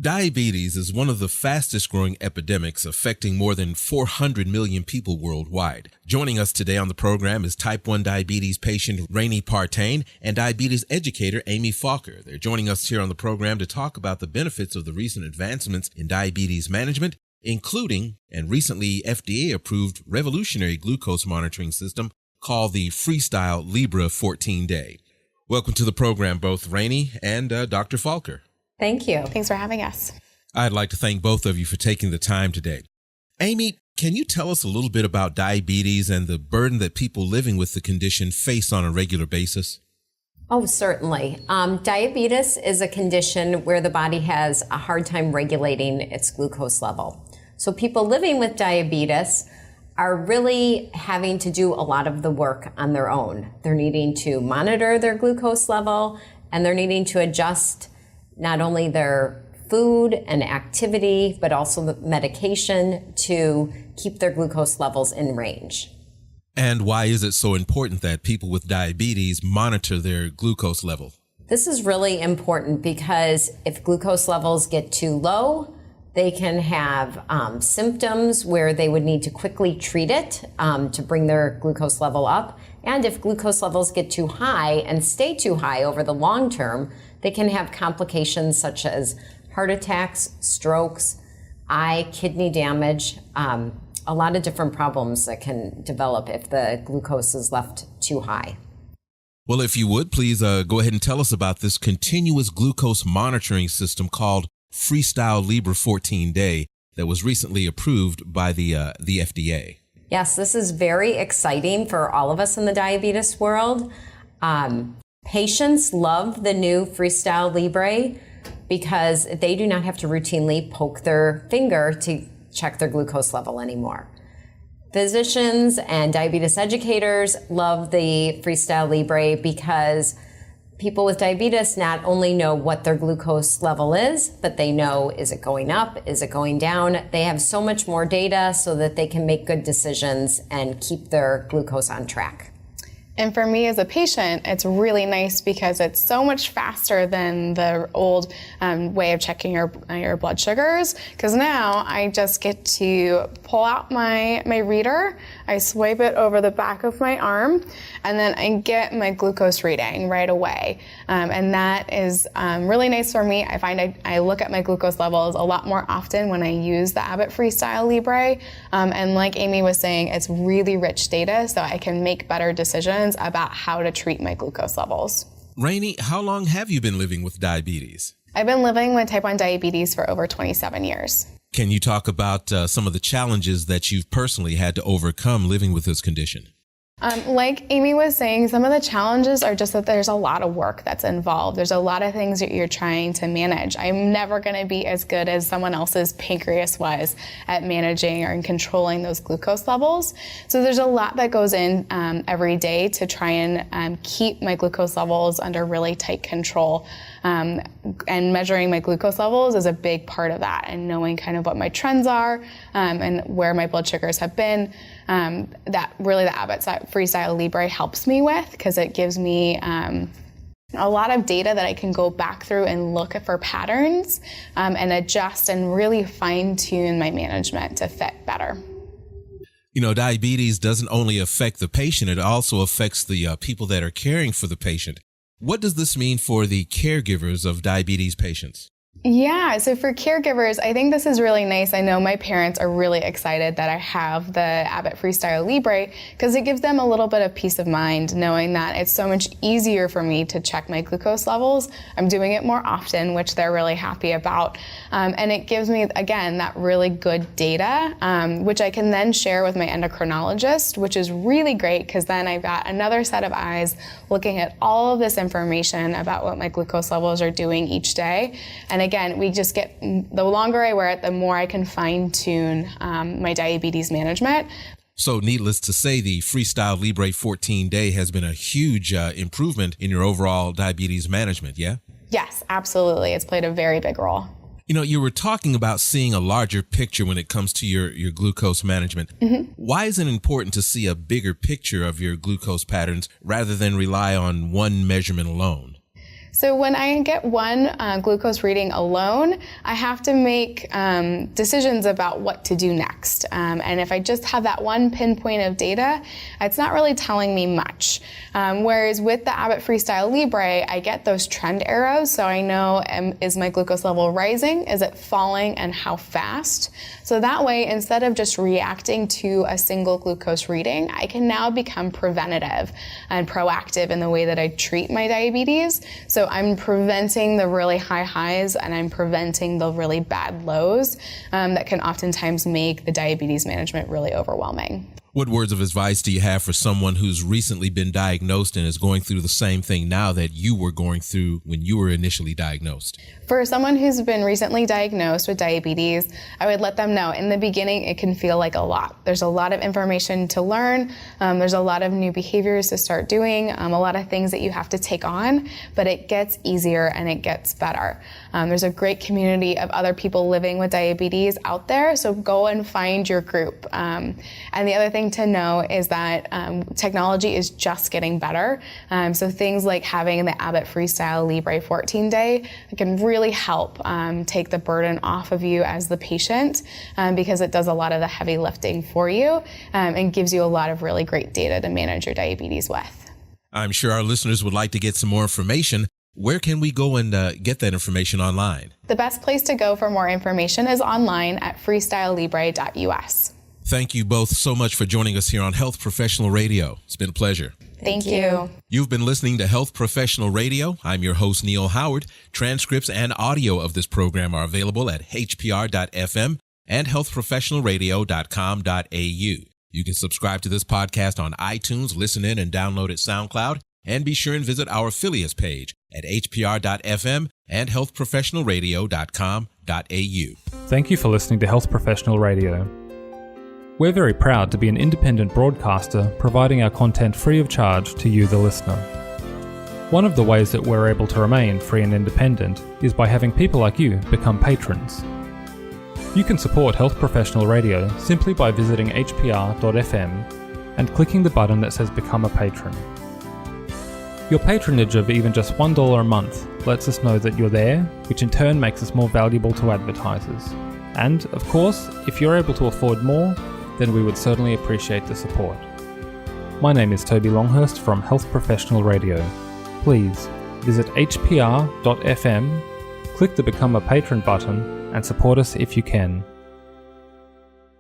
Diabetes is one of the fastest growing epidemics affecting more than 400 million people worldwide. Joining us today on the program is type 1 diabetes patient Reny Partain and diabetes educator Amy Falker. They're joining us here on the program to talk about the benefits of the recent advancements in diabetes management, including and recently FDA approved revolutionary glucose monitoring system called the FreeStyle Libre 14-day. Welcome to the program, both Reny and Dr. Falker. Thank you. Thanks for having us. I'd like to thank both of you for taking the time today. Amy, can you tell us a little bit about diabetes and the burden that people living with the condition face on a regular basis? Oh, certainly. Diabetes is a condition where the body has a hard time regulating its glucose level. So people living with diabetes are really having to do a lot of the work on their own. They're needing to monitor their glucose level, and they're needing to adjust not only their food and activity, but also the medication to keep their glucose levels in range. And why is it so important that people with diabetes monitor their glucose level? This is really important because if glucose levels get too low, they can have symptoms where they would need to quickly treat it to bring their glucose level up. And if glucose levels get too high and stay too high over the long term, they can have complications such as heart attacks, strokes, eye, kidney damage, a lot of different problems that can develop if the glucose is left too high. Well, if you would, please go ahead and tell us about this continuous glucose monitoring system called FreeStyle Libre 14-day that was recently approved by the FDA. Yes, this is very exciting for all of us in the diabetes world. Patients love the new FreeStyle Libre because they do not have to routinely poke their finger to check their glucose level anymore. Physicians and diabetes educators love the FreeStyle Libre because people with diabetes not only know what their glucose level is, but they know, is it going up? Is it going down? They have so much more data so that they can make good decisions and keep their glucose on track. And for me as a patient, it's really nice because it's so much faster than the old way of checking your blood sugars. Because now I just get to pull out my reader, I swipe it over the back of my arm, and then I get my glucose reading right away. And that is really nice for me. I find I look at my glucose levels a lot more often when I use the Abbott FreeStyle Libre. And like Amy was saying, it's really rich data, so I can make better decisions about how to treat my glucose levels. Reny, how long have you been living with diabetes? I've been living with type 1 diabetes for over 27 years. Can you talk about some of the challenges that you've personally had to overcome living with this condition? Like Amy was saying, some of the challenges are just that there's a lot of work that's involved. There's a lot of things that you're trying to manage. I'm never going to be as good as someone else's pancreas was at managing or controlling those glucose levels. So there's a lot that goes in every day to try and keep my glucose levels under really tight control. And measuring my glucose levels is a big part of that, and knowing kind of what my trends are and where my blood sugars have been. That really the Abbott FreeStyle Libre helps me with, because it gives me a lot of data that I can go back through and look for patterns and adjust and really fine tune my management to fit better. You know, diabetes doesn't only affect the patient, it also affects the people that are caring for the patient. What does this mean for the caregivers of diabetes patients? Yeah, so for caregivers, I think this is really nice. I know my parents are really excited that I have the Abbott FreeStyle Libre because it gives them a little bit of peace of mind knowing that it's so much easier for me to check my glucose levels. I'm doing it more often, which they're really happy about. And it gives me, again, that really good data, which I can then share with my endocrinologist, which is really great because then I've got another set of eyes looking at all of this information about what my glucose levels are doing each day. And again, we just get, the longer I wear it, the more I can fine tune my diabetes management. So needless to say, the FreeStyle Libre 14-day has been a huge improvement in your overall diabetes management, yeah? Yes, absolutely. It's played a very big role. You know, you were talking about seeing a larger picture when it comes to your glucose management. Mm-hmm. Why is it important to see a bigger picture of your glucose patterns rather than rely on one measurement alone? So when I get one glucose reading alone, I have to make decisions about what to do next. And if I just have that one pinpoint of data, it's not really telling me much. Whereas with the Abbott FreeStyle Libre, I get those trend arrows, so I know, is my glucose level rising? Is it falling, and how fast? So that way, instead of just reacting to a single glucose reading, I can now become preventative and proactive in the way that I treat my diabetes. So I'm preventing the really high highs and I'm preventing the really bad lows that can oftentimes make the diabetes management really overwhelming. What words of advice do you have for someone who's recently been diagnosed and is going through the same thing now that you were going through when you were initially diagnosed? For someone who's been recently diagnosed with diabetes, I would let them know in the beginning it can feel like a lot. There's a lot of information to learn. There's a lot of new behaviors to start doing, a lot of things that you have to take on, but it gets easier and it gets better. There's a great community of other people living with diabetes out there, so go and find your group. And the other thing to know is that technology is just getting better. So things like having the Abbott FreeStyle Libre 14-day can really help take the burden off of you as the patient because it does a lot of the heavy lifting for you and gives you a lot of really great data to manage your diabetes with. I'm sure our listeners would like to get some more information. Where can we go and get that information online? The best place to go for more information is online at freestylelibre.us. Thank you both so much for joining us here on Health Professional Radio. It's been a pleasure. Thank you. You've been listening to Health Professional Radio. I'm your host, Neil Howard. Transcripts and audio of this program are available at hpr.fm and healthprofessionalradio.com.au. You can subscribe to this podcast on iTunes, listen in and download at SoundCloud, and be sure and visit our affiliates page at hpr.fm and healthprofessionalradio.com.au. Thank you for listening to Health Professional Radio. We're very proud to be an independent broadcaster providing our content free of charge to you, the listener. One of the ways that we're able to remain free and independent is by having people like you become patrons. You can support Health Professional Radio simply by visiting hpr.fm and clicking the button that says Become a Patron. Your patronage of even just $1 a month lets us know that you're there, which in turn makes us more valuable to advertisers. And, of course, if you're able to afford more, then we would certainly appreciate the support. My name is Toby Longhurst from Health Professional Radio. Please visit hpr.fm, click the Become a Patron button, and support us if you can.